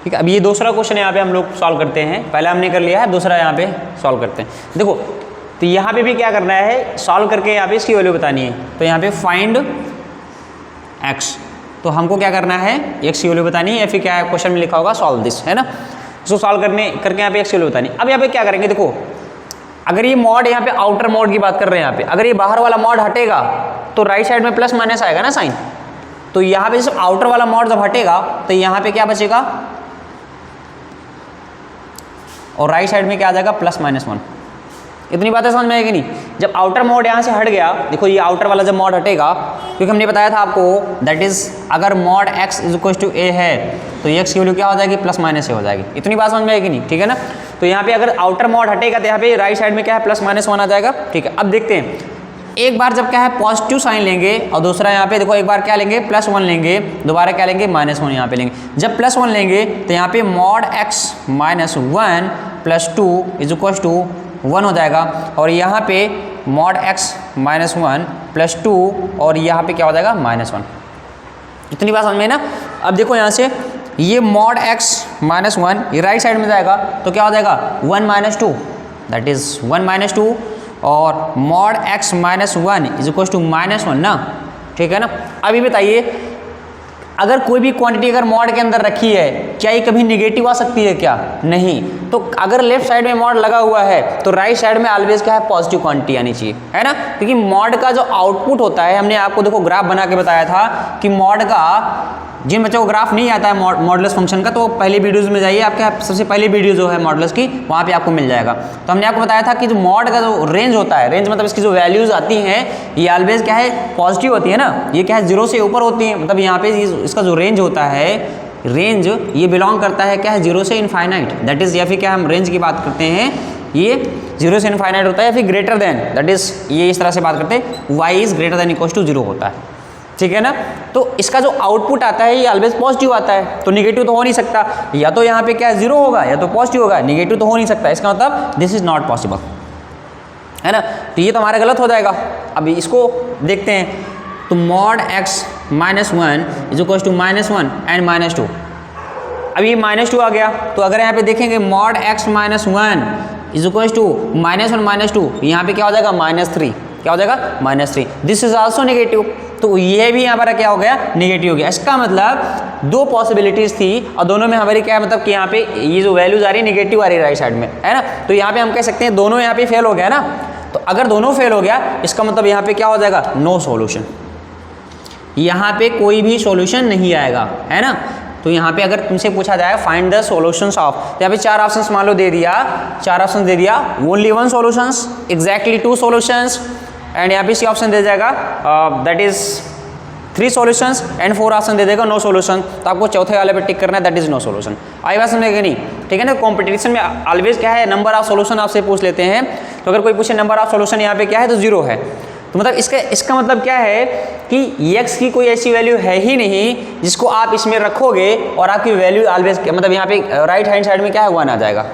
ठीक है। अब ये दूसरा क्वेश्चन यहाँ पे हम लोग सॉल्व करते हैं, पहला हमने कर लिया है, दूसरा यहाँ पे सॉल्व करते हैं। देखो तो यहाँ पे भी क्या करना है, सॉल्व करके यहाँ पे इसकी वैल्यू बतानी है। तो यहाँ पे फाइंड x, तो हमको क्या करना है, x की वैल्यू बतानी है, या फिर क्या है क्वेश्चन में लिखा होगा सॉल्व दिस, है ना। इसको सॉल्व करके यहाँ पे x की वैल्यू बतानी है। अब यहाँ पे क्या करेंगे, देखो अगर ये मॉड यहाँ पे आउटर मॉड की बात कर रहे हैं यहाँ पे, अगर ये बाहर वाला मॉड हटेगा तो राइट साइड में प्लस माइनस आएगा ना साइन। तो यहाँ पे जब आउटर वाला मॉड जब हटेगा तो यहाँ पे क्या बचेगा, और राइट साइड में क्या आ जाएगा, प्लस माइनस 1। इतनी बातें समझ में आएगी नहीं। जब आउटर मॉड यहाँ से हट गया, देखो ये आउटर वाला जब मॉड हटेगा, क्योंकि हमने बताया था आपको दैट इज अगर mod x is equal to a है तो x की वैल्यू क्या हो जाएगी, प्लस माइनस a हो जाएगी। इतनी बात समझ में आएगी नहीं, ठीक है ना। तो यहाँ पे अगर आउटर मॉड हटेगा तो यहाँ पे राइट साइड में क्या है, प्लस माइनस 1 आ जाएगा, ठीक है। अब देखते हैं, एक बार जब क्या है पॉजिटिव साइन लेंगे और दूसरा यहाँ पे देखो एक बार क्या लेंगे, प्लस 1 लेंगे, दोबारा क्या लेंगे, माइनस 1 यहाँ पे लेंगे। जब प्लस 1 लेंगे तो यहाँ पे mod x minus 1 plus 2 is equal to 1 हो जाएगा, और यहाँ पे मॉड x माइनस 1 प्लस 2 और यहाँ पे क्या हो जाएगा, माइनस 1। इतनी बात समझ में ना। अब देखो यहाँ से ये मॉड x माइनस 1 ये राइट साइड में जाएगा तो क्या हो जाएगा, 1 माइनस 2 दैट इज 1 माइनस 2, और mod x minus 1 is equal to minus 1 ना, ठीक है ना। अभी बताइए अगर कोई भी क्वांटिटी अगर मॉड के अंदर रखी है, क्या ये कभी निगेटिव आ सकती है क्या, नहीं। तो अगर लेफ्ट साइड में मॉड लगा हुआ है तो राइट साइड में ऑलवेज क्या है, पॉजिटिव क्वांटिटी आनी चाहिए, है ना। क्योंकि मॉड का जो आउटपुट होता है, हमने आपको देखो ग्राफ बना के बताया था कि मॉड का, जिन बच्चों को ग्राफ नहीं आता है मॉडुलस फंक्शन का, तो पहले वीडियोज़ में जाइए, आपके सबसे पहले वीडियो जो है मॉडुलस की, वहाँ पे आपको मिल जाएगा। तो हमने आपको बताया था कि जो मॉड का जो रेंज होता है, रेंज मतलब इसकी जो वैल्यूज़ आती हैं ये ऑलवेज क्या है, पॉजिटिव होती है ना। ये क्या है, 0 से ऊपर होती है, मतलब यहाँ पे इसका जो रेंज होता है, रेंज ये बिलोंग करता है क्या है, 0 से इनफाइनाइट, दैट इज़, या फिर क्या हम रेंज की बात करते हैं, ये 0 से इनफाइनाइट होता है, या फिर ग्रेटर देन, दैट इज़ ये इस तरह से बात करते हैं, y is greater than equal to 0 होता है, ठीक है ना। तो इसका जो आउटपुट आता है ये ऑलवेज पॉजिटिव आता है, तो निगेटिव तो हो नहीं सकता, या तो यहाँ पे क्या है 0 होगा या तो पॉजिटिव होगा, निगेटिव तो हो नहीं सकता। इसका मतलब दिस इज नॉट पॉसिबल, है ना। तो ये तो हमारा गलत हो जाएगा। अभी इसको देखते हैं, तो mod x minus 1 is equal to minus 1 and minus 2। अब ये माइनस 2 आ गया, तो अगर यहाँ पे देखेंगे mod x minus 1 is equal to minus 1 minus 2, यहाँ पे क्या हो जाएगा, माइनस 3, क्या हो जाएगा, minus 3। This is also negative, तो ये भी यहाँ पर क्या हो गया, नेगेटिव हो गया। इसका मतलब दो पॉसिबिलिटीज थी और दोनों में हमारी क्या है, मतलब कि यहाँ पे ये जो वैल्यूज आ रही है नेगेटिव आ रही है राइट साइड में, है ना। तो यहाँ पे हम कह सकते हैं दोनों यहाँ पे फेल हो गया ना। तो अगर दोनों फेल हो गया इसका मतलब यहाँ पे क्या हो जाएगा, नो सॉल्यूशन, यहाँ पे कोई भी सॉल्यूशन नहीं आएगा, है ना। तो यहाँ पे अगर तुमसे पूछा जाए फाइंड द सॉल्यूशंस ऑफ, तो यहाँ पे 4 ऑप्शंस मान लो दे दिया, 4 ऑप्शन दे दिया, only 1 solutions, exactly 2 solutions, and यहाँ पे सी ऑप्शन दे जाएगा that is 3 solutions, and 4 option दे देगा नो सॉल्यूशन। तो आपको चौथे वाले पे टिक करना है, दैट इज नो सॉल्यूशन। आई बात समझेगा नहीं, ठीक है ना। कॉम्पिटिशन में ऑलवेज क्या है, नंबर ऑफ सॉल्यूशन आपसे पूछ लेते हैं। तो अगर कोई पूछे नंबर ऑफ सॉल्यूशन यहाँ पे क्या है, तो 0 है, तो मतलब इसका मतलब क्या है कि x की कोई ऐसी वैल्यू है ही नहीं जिसको आप इसमें रखोगे और आपकी वैल्यू ऑलवेज, मतलब यहाँ पे राइट हैंड साइड में क्या है, 1 आ जाएगा।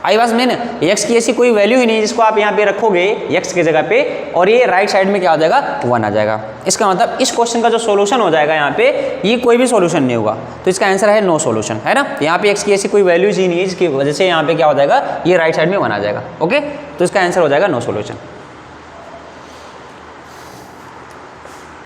आई बात में ना, x की ऐसी कोई वैल्यू ही नहीं जिसको आप यहाँ पे रखोगे x की जगह पे और ये राइट साइड में क्या हो जाएगा, 1 आ जाएगा। इसका मतलब इस क्वेश्चन का जो सॉल्यूशन हो जाएगा यहाँ पे, ये कोई भी सॉल्यूशन नहीं होगा। तो इसका आंसर है नो सॉल्यूशन, है ना। यहाँ पे x की ऐसी कोई वैल्यूज ही नहीं है जिसकी वजह से यहाँ पे क्या हो जाएगा, ये राइट साइड में 1 आ जाएगा। ओके, तो इसका आंसर हो जाएगा नो सॉल्यूशन।